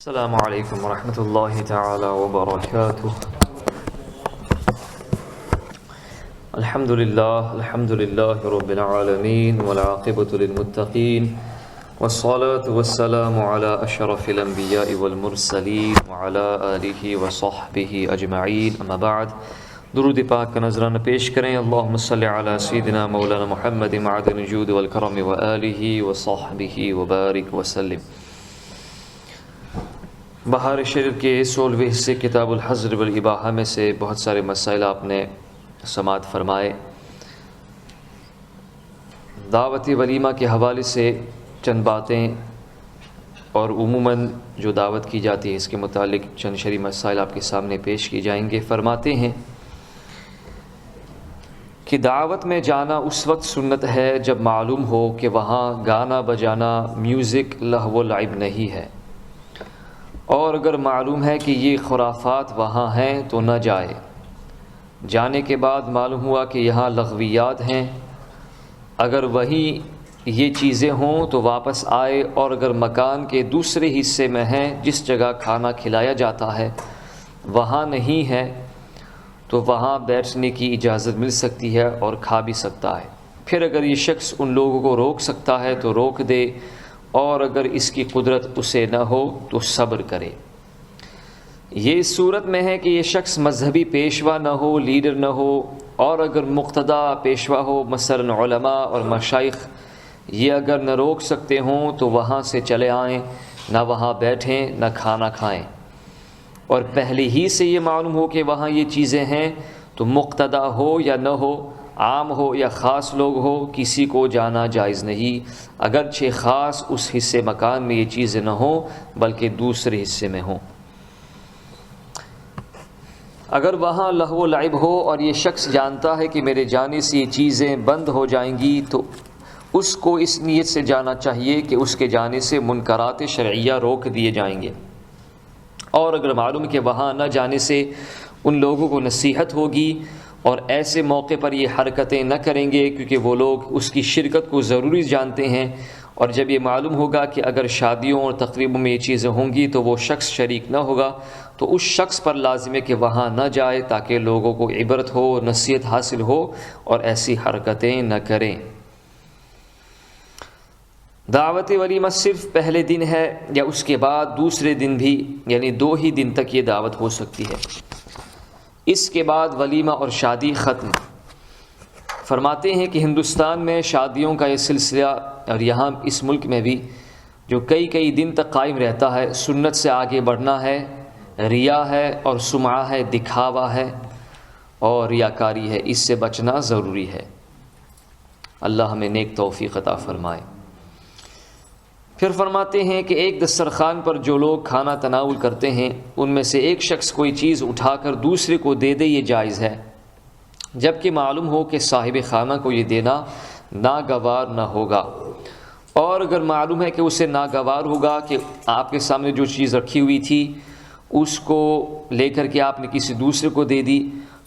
السلام علیکم ورحمۃ اللہ تعالی وبرکاتہ۔ الحمد للہ رب العالمین والعاقبۃ للمتقین والصلاة والسلام علی اشرف الانبیاء والمرسلین وعلی آلہ وصحبہ اجمعین، اما بعد، درود پاک کا نذرانہ پیش کریں۔ اللہم صلی علی سیدنا مولانا محمد معدن الجود والکرم وآلہ وصحبہ وبارک وسلم۔ بہار شریف کے 16ویں حصے کتاب الحظر والاباحہ میں سے بہت سارے مسائل آپ نے سماعت فرمائے۔ دعوتی ولیمہ کے حوالے سے چند باتیں اور عموماً جو دعوت کی جاتی ہے اس کے متعلق چند شرعی مسائل آپ کے سامنے پیش کی جائیں گے۔ فرماتے ہیں کہ دعوت میں جانا اس وقت سنت ہے جب معلوم ہو کہ وہاں گانا بجانا، میوزک، لہو و لعب نہیں ہے، اور اگر معلوم ہے کہ یہ خرافات وہاں ہیں تو نہ جائے۔ جانے کے بعد معلوم ہوا کہ یہاں لغویات ہیں، اگر وہیں یہ چیزیں ہوں تو واپس آئے، اور اگر مکان کے دوسرے حصے میں ہیں جس جگہ کھانا کھلایا جاتا ہے وہاں نہیں ہے تو وہاں بیٹھنے کی اجازت مل سکتی ہے اور کھا بھی سکتا ہے۔ پھر اگر یہ شخص ان لوگوں کو روک سکتا ہے تو روک دے، اور اگر اس کی قدرت اسے نہ ہو تو صبر کرے۔ یہ اس صورت میں ہے کہ یہ شخص مذہبی پیشوا نہ ہو، لیڈر نہ ہو، اور اگر مقتدا پیشوا ہو، مثلا علماء اور مشائخ، یہ اگر نہ روک سکتے ہوں تو وہاں سے چلے آئیں، نہ وہاں بیٹھیں، نہ کھانا کھائیں۔ اور پہلے ہی سے یہ معلوم ہو کہ وہاں یہ چیزیں ہیں تو مقتدا ہو یا نہ ہو، عام ہو یا خاص لوگ ہو، کسی کو جانا جائز نہیں، اگرچہ خاص اس حصے مکان میں یہ چیزیں نہ ہوں بلکہ دوسرے حصے میں ہوں۔ اگر وہاں لہو و لعب ہو اور یہ شخص جانتا ہے کہ میرے جانے سے یہ چیزیں بند ہو جائیں گی تو اس کو اس نیت سے جانا چاہیے کہ اس کے جانے سے منکرات شرعیہ روک دیے جائیں گے، اور اگر معلوم کہ وہاں نہ جانے سے ان لوگوں کو نصیحت ہوگی اور ایسے موقع پر یہ حرکتیں نہ کریں گے کیونکہ وہ لوگ اس کی شرکت کو ضروری جانتے ہیں، اور جب یہ معلوم ہوگا کہ اگر شادیوں اور تقریبوں میں یہ چیزیں ہوں گی تو وہ شخص شریک نہ ہوگا تو اس شخص پر لازم ہے کہ وہاں نہ جائے تاکہ لوگوں کو عبرت ہو، نصیحت حاصل ہو اور ایسی حرکتیں نہ کریں۔ دعوت ولیمہ صرف پہلے دن ہے یا اس کے بعد دوسرے دن بھی، یعنی 2 ہی دن تک یہ دعوت ہو سکتی ہے، اس کے بعد ولیمہ اور شادی ختم۔ فرماتے ہیں کہ ہندوستان میں شادیوں کا یہ سلسلہ اور یہاں اس ملک میں بھی جو کئی دن تک قائم رہتا ہے، سنت سے آگے بڑھنا ہے، ریا ہے اور سمعہ ہے، دکھاوا ہے اور ریاکاری ہے، اس سے بچنا ضروری ہے۔ اللہ ہمیں نیک توفیق عطا فرمائے۔ پھر فرماتے ہیں کہ ایک دسترخوان پر جو لوگ کھانا تناول کرتے ہیں ان میں سے ایک شخص کوئی چیز اٹھا کر دوسرے کو دے دے، یہ جائز ہے، جبکہ معلوم ہو کہ صاحب خانہ کو یہ دینا ناگوار نہ ہوگا، اور اگر معلوم ہے کہ اسے ناگوار ہوگا کہ آپ کے سامنے جو چیز رکھی ہوئی تھی اس کو لے کر کے آپ نے کسی دوسرے کو دے دی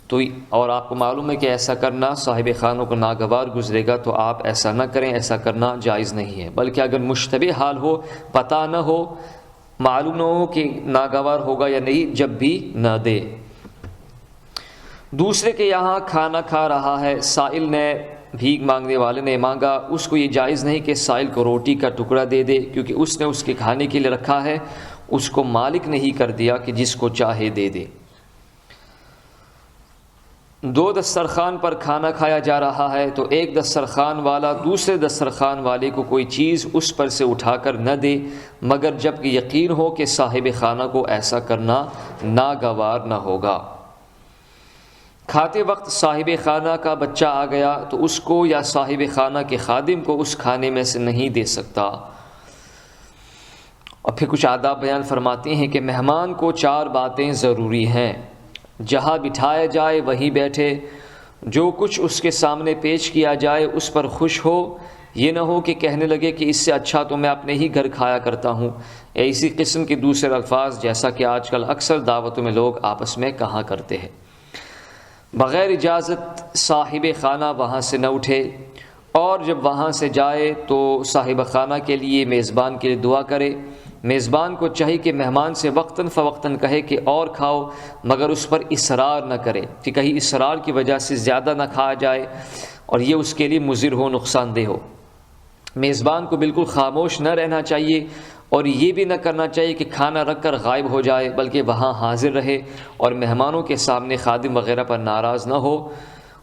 تو، اور آپ کو معلوم ہے کہ ایسا کرنا صاحب خانوں کو ناگوار گزرے گا تو آپ ایسا نہ کریں، ایسا کرنا جائز نہیں ہے، بلکہ اگر مشتبہ حال ہو، پتہ نہ ہو، معلوم نہ ہو کہ ناگوار ہوگا یا نہیں، جب بھی نہ دے۔ دوسرے کے یہاں کھانا کھا رہا ہے، سائل نے، بھیک مانگنے والے نے مانگا، اس کو یہ جائز نہیں کہ سائل کو روٹی کا ٹکڑا دے دے، کیونکہ اس نے اس کے کھانے کے لیے رکھا ہے، اس کو مالک نہیں کر دیا کہ جس کو چاہے دے دے۔ 2 دسترخوان پر کھانا کھایا جا رہا ہے تو ایک دسترخوان والا دوسرے دسترخوان والے کو کوئی چیز اس پر سے اٹھا کر نہ دے مگر جب کہ یقین ہو کہ صاحب خانہ کو ایسا کرنا ناگوار نہ ہوگا۔ کھاتے وقت صاحب خانہ کا بچہ آ گیا تو اس کو یا صاحب خانہ کے خادم کو اس کھانے میں سے نہیں دے سکتا۔ اور پھر کچھ آداب بیان فرماتے ہیں کہ مہمان کو 4 باتیں ضروری ہیں۔ جہاں بٹھایا جائے وہیں بیٹھے، جو کچھ اس کے سامنے پیش کیا جائے اس پر خوش ہو، یہ نہ ہو کہ کہنے لگے کہ اس سے اچھا تو میں اپنے ہی گھر کھایا کرتا ہوں، یا اسی قسم کے دوسرے الفاظ جیسا کہ آج کل اکثر دعوتوں میں لوگ آپس میں کہا کرتے ہیں۔ بغیر اجازت صاحب خانہ وہاں سے نہ اٹھے، اور جب وہاں سے جائے تو صاحب خانہ کے لیے، میزبان کے لیے دعا کرے میزبان کو چاہیے کہ مہمان سے وقتاً فوقتاً کہے کہ اور کھاؤ، مگر اس پر اصرار نہ کرے کہ کہیں اصرار کی وجہ سے زیادہ نہ کھایا جائے اور یہ اس کے لیے مضر ہو، نقصان دہ ہو۔ میزبان کو بالکل خاموش نہ رہنا چاہیے اور یہ بھی نہ کرنا چاہیے کہ کھانا رکھ کر غائب ہو جائے، بلکہ وہاں حاضر رہے اور مہمانوں کے سامنے خادم وغیرہ پر ناراض نہ ہو،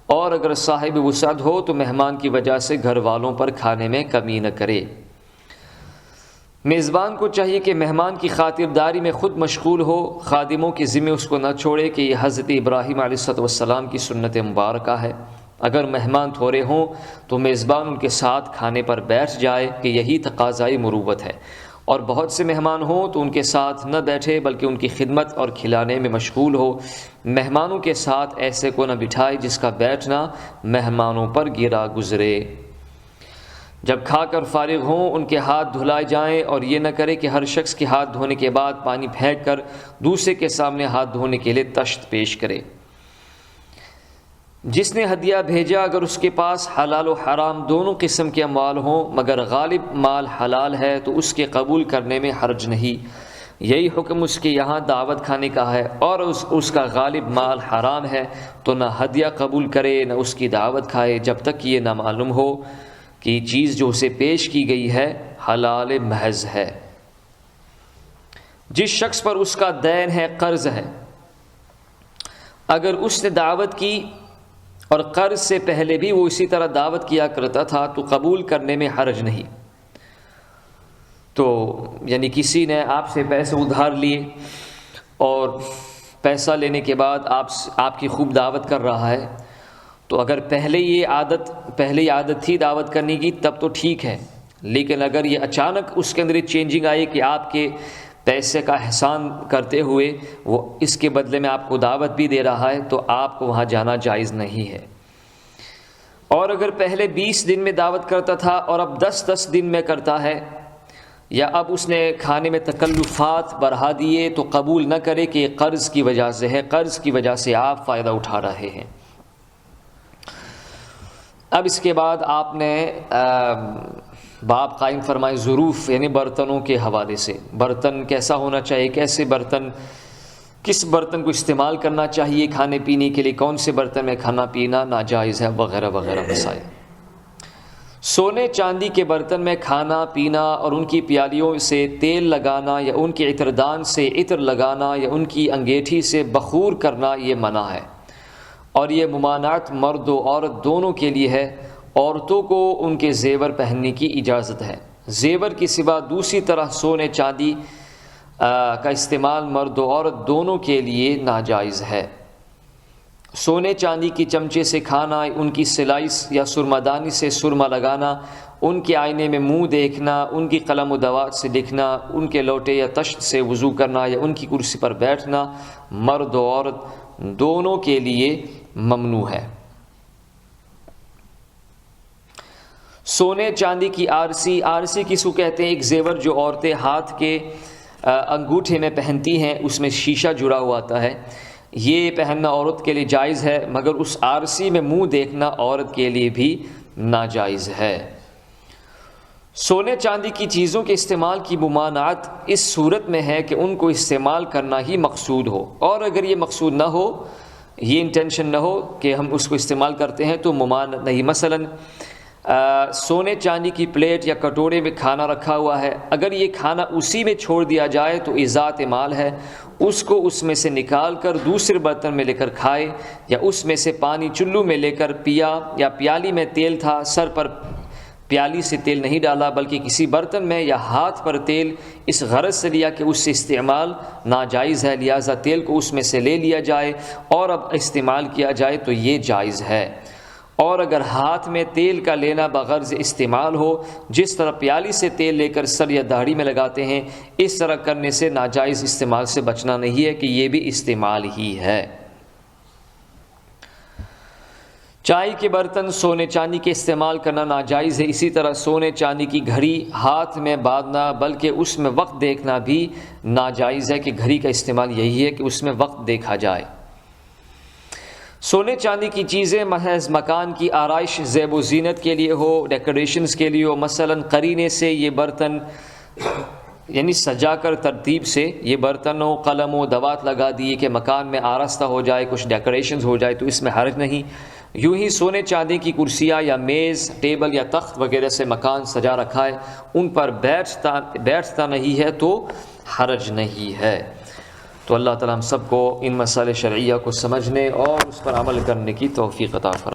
اور اگر صاحب وسعت ہو تو مہمان کی وجہ سے گھر والوں پر کھانے میں کمی نہ کرے۔ میزبان کو چاہیے کہ مہمان کی خاطرداری میں خود مشغول ہو، خادموں کے ذمہ اس کو نہ چھوڑے کہ یہ حضرت ابراہیم علیہ السلام کی سنت مبارکہ ہے۔ اگر مہمان تھوڑے ہوں تو میزبان ان کے ساتھ کھانے پر بیٹھ جائے کہ یہی تقاضۂ مروت ہے، اور بہت سے مہمان ہوں تو ان کے ساتھ نہ بیٹھے بلکہ ان کی خدمت اور کھلانے میں مشغول ہو۔ مہمانوں کے ساتھ ایسے کو نہ بٹھائے جس کا بیٹھنا مہمانوں پر گرا گزرے۔ جب کھا کر فارغ ہوں ان کے ہاتھ دھلائے جائیں، اور یہ نہ کرے کہ ہر شخص کے ہاتھ دھونے کے بعد پانی پھینک کر دوسرے کے سامنے ہاتھ دھونے کے لیے تشت پیش کرے۔ جس نے ہدیہ بھیجا اگر اس کے پاس حلال و حرام دونوں قسم کے اموال ہوں مگر غالب مال حلال ہے تو اس کے قبول کرنے میں حرج نہیں۔ یہی حکم اس کے یہاں دعوت کھانے کا ہے، اور اس کا غالب مال حرام ہے تو نہ ہدیہ قبول کرے نہ اس کی دعوت کھائے جب تک یہ نہ معلوم ہو کہ چیز جو اسے پیش کی گئی ہے حلال محض ہے۔ جس شخص پر اس کا دین ہے، قرض ہے، اگر اس نے دعوت کی اور قرض سے پہلے بھی وہ اسی طرح دعوت کیا کرتا تھا تو قبول کرنے میں حرج نہیں۔ تو یعنی کسی نے آپ سے پیسے ادھار لیے اور پیسہ لینے کے بعد آپ کی خوب دعوت کر رہا ہے، تو اگر پہلے یہ عادت تھی دعوت کرنے کی تب تو ٹھیک ہے، لیکن اگر یہ اچانک اس کے اندر یہ چینجنگ آئی کہ آپ کے پیسے کا احسان کرتے ہوئے وہ اس کے بدلے میں آپ کو دعوت بھی دے رہا ہے تو آپ کو وہاں جانا جائز نہیں ہے۔ اور اگر پہلے 20 دن میں دعوت کرتا تھا اور اب 10 دن میں کرتا ہے، یا اب اس نے کھانے میں تکلفات بڑھا دیے، تو قبول نہ کرے کہ یہ قرض کی وجہ سے ہے، قرض کی وجہ سے آپ فائدہ اٹھا رہے ہیں۔ اب اس کے بعد آپ نے باب قائم فرمائے ظروف، یعنی برتنوں کے حوالے سے، برتن کیسا ہونا چاہیے، کیسے برتن، کس برتن کو استعمال کرنا چاہیے کھانے پینے کے لیے، کون سے برتن میں کھانا پینا ناجائز ہے، وغیرہ وغیرہ مسائل۔ سونے چاندی کے برتن میں کھانا پینا اور ان کی پیالیوں سے تیل لگانا یا ان کے عطردان سے عطر لگانا یا ان کی انگیٹھی سے بخور کرنا یہ منع ہے، اور یہ ممانعت مرد و عورت دونوں کے لیے ہے۔ عورتوں کو ان کے زیور پہننے کی اجازت ہے۔ زیور کی سوا دوسری طرح سونے چاندی کا استعمال مرد و عورت دونوں کے لیے ناجائز ہے۔ سونے چاندی کی چمچے سے کھانا، ان کی سلائی یا سرمدانی سے سرما لگانا، ان کے آئینے میں منہ دیکھنا، ان کی قلم و دوات سے لکھنا، ان کے لوٹے یا تشت سے وضو کرنا یا ان کی کرسی پر بیٹھنا مرد و عورت دونوں کے لیے ممنوع ہے۔ سونے چاندی کی آرسی کس کو کہتے ہیں؟ ایک زیور جو عورتیں ہاتھ کے انگوٹھے میں پہنتی ہیں، اس میں شیشہ جڑا ہوا آتا ہے، یہ پہننا عورت کے لیے جائز ہے، مگر اس آرسی میں منہ دیکھنا عورت کے لیے بھی ناجائز ہے۔ سونے چاندی کی چیزوں کے استعمال کی ممانعت اس صورت میں ہے کہ ان کو استعمال کرنا ہی مقصود ہو، اور اگر یہ مقصود نہ ہو، یہ انٹینشن نہ ہو کہ ہم اس کو استعمال کرتے ہیں تو ممانعت نہیں۔ مثلاً سونے چاندی کی پلیٹ یا کٹورے میں کھانا رکھا ہوا ہے، اگر یہ کھانا اسی میں چھوڑ دیا جائے تو اضاعت مال ہے، اس کو اس میں سے نکال کر دوسرے برتن میں لے کر کھائے، یا اس میں سے پانی چلو میں لے کر پیا، یا پیالی میں تیل تھا، سر پر پیالی سے تیل نہیں ڈالا بلکہ کسی برتن میں یا ہاتھ پر تیل اس غرض سے لیا کہ اس سے استعمال ناجائز ہے، لہذا تیل کو اس میں سے لے لیا جائے اور اب استعمال کیا جائے تو یہ جائز ہے۔ اور اگر ہاتھ میں تیل کا لینا بغرض استعمال ہو، جس طرح پیالی سے تیل لے کر سر یا داڑھی میں لگاتے ہیں، اس طرح کرنے سے ناجائز استعمال سے بچنا نہیں ہے کہ یہ بھی استعمال ہی ہے۔ چائے کے برتن سونے چاندی کے استعمال کرنا ناجائز ہے، اسی طرح سونے چاندی کی گھڑی ہاتھ میں باندھنا بلکہ اس میں وقت دیکھنا بھی ناجائز ہے کہ گھڑی کا استعمال یہی ہے کہ اس میں وقت دیکھا جائے۔ سونے چاندی کی چیزیں محض مکان کی آرائش زیب و زینت کے لیے ہو، ڈیکوریشنز کے لیے ہو، مثلاً قرینے سے یہ برتن یعنی سجا کر ترتیب سے یہ برتن و قلم و دوات لگا دیے کہ مکان میں آراستہ ہو جائے، کچھ ڈیکوریشنز ہو جائے، تو اس میں حرج نہیں۔ یوں ہی سونے چاندی کی کرسیاں یا میز، ٹیبل یا تخت وغیرہ سے مکان سجا رکھا ہے، ان پر بیٹھتا نہیں ہے تو حرج نہیں ہے۔ تو اللہ تعالیٰ ہم سب کو ان مسائل شرعیہ کو سمجھنے اور اس پر عمل کرنے کی توفیق عطا فرمائے۔